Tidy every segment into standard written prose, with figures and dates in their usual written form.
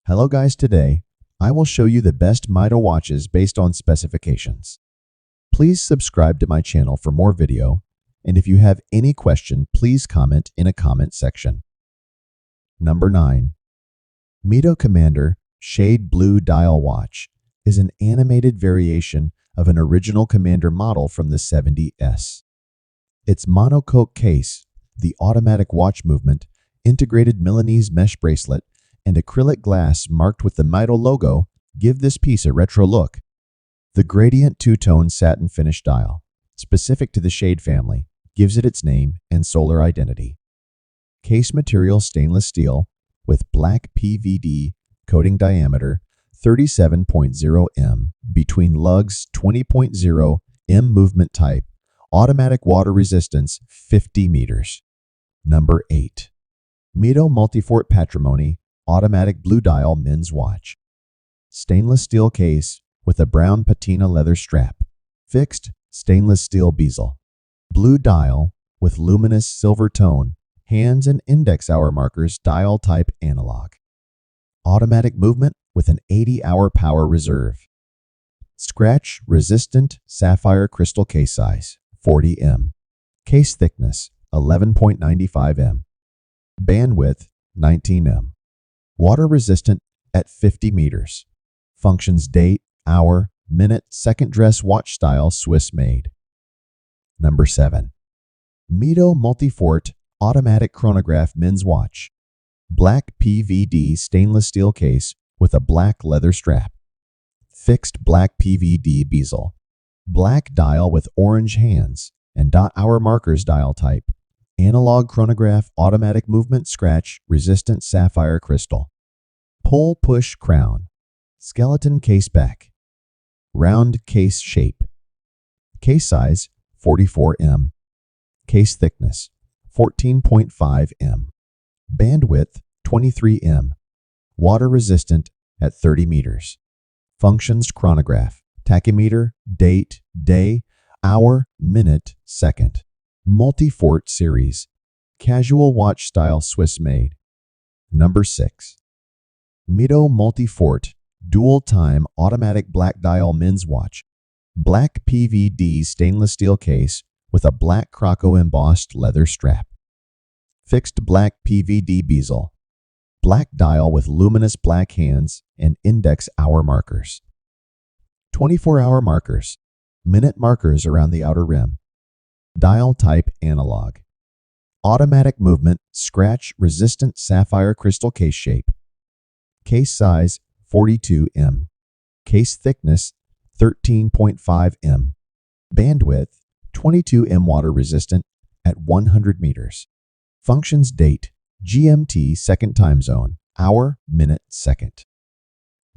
Hello guys, today I will show you the best Mido watches based on specifications. Please subscribe to my channel for more video, and if you have any question, please comment in a comment section. Number 9. Mido Commander Shade Blue Dial Watch is an animated variation of an original Commander model from the 70s. Its monocoque case, the automatic watch movement, integrated Milanese mesh bracelet, and acrylic glass marked with the Mido logo give this piece a retro look. The gradient two-tone satin finish dial, specific to the Shade family, gives it its name and solar identity. Case material stainless steel with black PVD coating diameter 37.0 m between lugs 20.0 m movement type, automatic water resistance 50 meters. Number 8. Mido Multifort Patrimony automatic blue dial men's watch. Stainless steel case with a brown patina leather strap. Fixed stainless steel bezel. Blue dial with luminous silver tone. Hands and index hour markers dial type analog. Automatic movement with an 80-hour power reserve. Scratch resistant sapphire crystal case size 40 m. Case thickness 11.95 m. Bandwidth 19 m. Water resistant at 50 meters. Functions date, hour, minute, second dress watch style Swiss made. Number 7. Mido Multifort automatic chronograph men's watch. Black PVD stainless steel case with a black leather strap. Fixed black PVD bezel. Black dial with orange hands and .hour markers dial type. Analog chronograph automatic movement scratch resistant sapphire crystal. Pull push crown. Skeleton case back. Round case shape. Case size 44 m. Case thickness 14.5 m. Bandwidth 23 m. Water resistant at 30 meters. Functions chronograph, tachymeter, date, day, hour, minute, second. Multifort series. Casual watch style Swiss made. Number 6. Mido Multifort dual time automatic black dial men's watch. Black PVD stainless steel case with a black croco embossed leather strap. Fixed black PVD bezel. Black dial with luminous black hands and index hour markers. 24-hour markers. Minute markers around the outer rim. Dial type analog. Automatic movement scratch resistant sapphire crystal case shape. Case size 42 m. Case thickness 13.5 m. Bandwidth 22 m. Water resistant at 100 meters. Functions date GMT second time zone, hour, minute, second.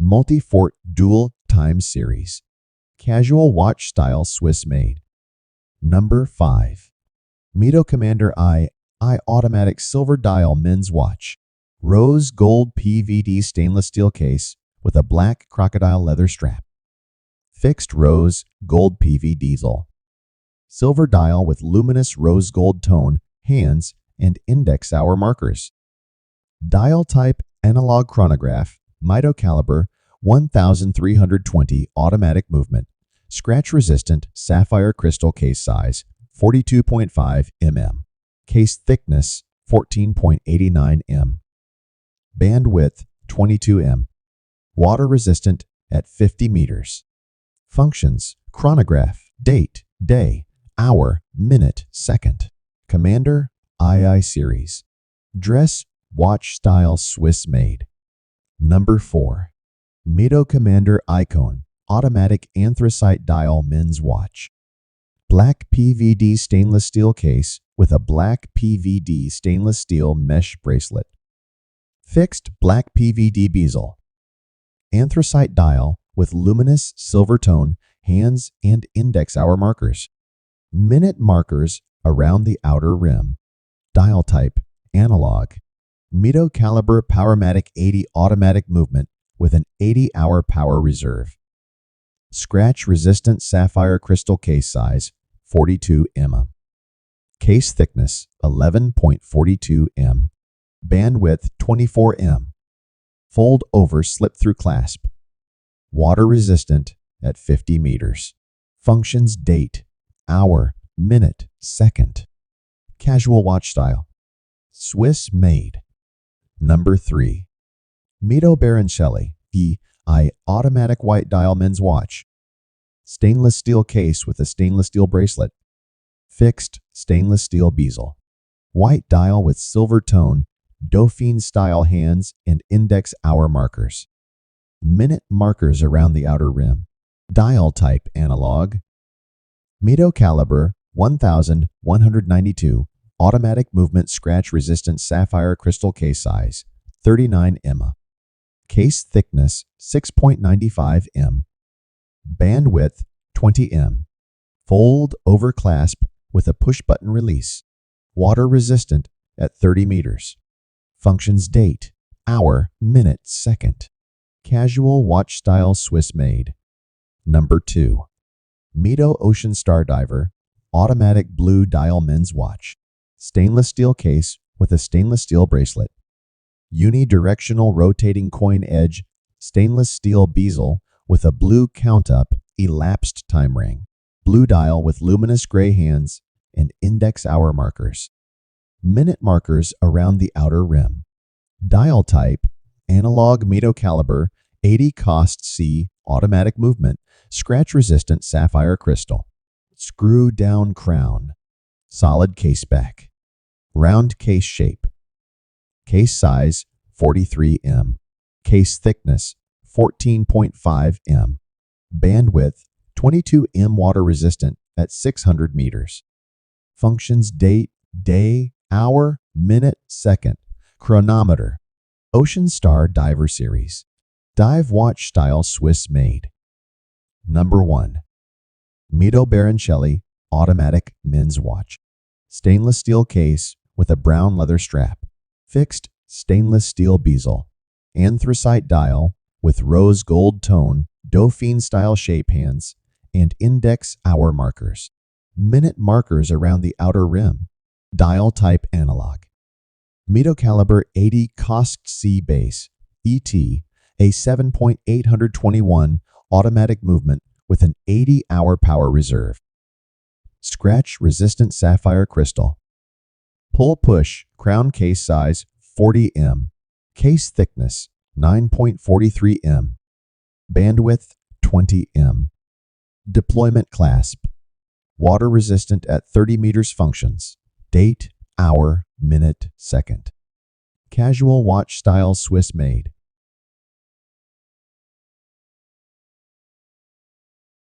Multifort dual time series. Casual watch style Swiss made. Number 5. Mido Commander I automatic silver dial men's watch. Rose gold PVD stainless steel case with a black crocodile leather strap. Fixed rose gold PVD diesel. Silver dial with luminous rose gold tone, hands, and index hour markers. Dial type analog chronograph, Mido caliber 1320 automatic movement. Scratch resistant sapphire crystal case size 42.5 mm. Case thickness 14.89 m. Bandwidth 22 m. Water resistant at 50 meters. Functions chronograph, date, day, hour, minute, second. Commander II series. Dress watch style Swiss made. Number 4. Mido Commander Icone automatic anthracite dial men's watch. Black PVD stainless steel case with a black PVD stainless steel mesh bracelet. Fixed black PVD bezel. Anthracite dial with luminous silver tone, hands and index hour markers. Minute markers around the outer rim. Dial type analog. Mido caliber Powermatic 80 automatic movement with an 80-hour power reserve. Scratch resistant sapphire crystal case size 42 m. Case thickness 11.42 m. Bandwidth 24 m. fold over slip-through clasp. Water resistant at 50 meters. Functions date, hour, minute, second. Casual watch style. Swiss made. Number 3. Mido Baroncelli, the automatic white dial men's watch. Stainless steel case with a stainless steel bracelet. Fixed stainless steel bezel. White dial with silver tone, Dauphine style hands and index hour markers. Minute markers around the outer rim. Dial type analog. Mido caliber 1192. Automatic movement scratch resistant sapphire crystal case size 39 mm. Case thickness 6.95 mm. Bandwidth 20 mm. Fold over clasp with a push button release. Water resistant at 30 meters. Functions date, hour, minute, second. Casual watch style Swiss made. Number 2. Mido Ocean Star Diver automatic blue dial men's watch. Stainless steel case with a stainless steel bracelet. Unidirectional rotating coin edge, stainless steel bezel with a blue count-up elapsed time ring. Blue dial with luminous gray hands and index hour markers. Minute markers around the outer rim. Dial type, analog Mido caliber 80 cost C automatic movement, scratch resistant sapphire crystal. Screw down crown. Solid case back. Round case shape. Case size 43 mm. Case thickness 14.5 mm. Bandwidth 22 mm water resistant at 600 meters. Functions date, day, hour, minute, second. Chronometer. Ocean Star Diver Series. Dive watch style Swiss made. Number 1. Mido Baroncelli automatic men's watch. Stainless steel case with a brown leather strap. Fixed stainless steel bezel. Anthracite dial with rose gold tone, Dauphine style shape hands, and index hour markers. Minute markers around the outer rim. Dial type analog. Mido caliber 80 cost C base, ET, a 7.821 automatic movement with an 80-hour power reserve. Scratch resistant sapphire crystal. Pull push crown case size 40 mm. Case thickness 9.43 mm. Bandwidth 20 mm. Deployment clasp. Water resistant at 30 meters. Functions date, hour, minute, second. Casual watch style Swiss made.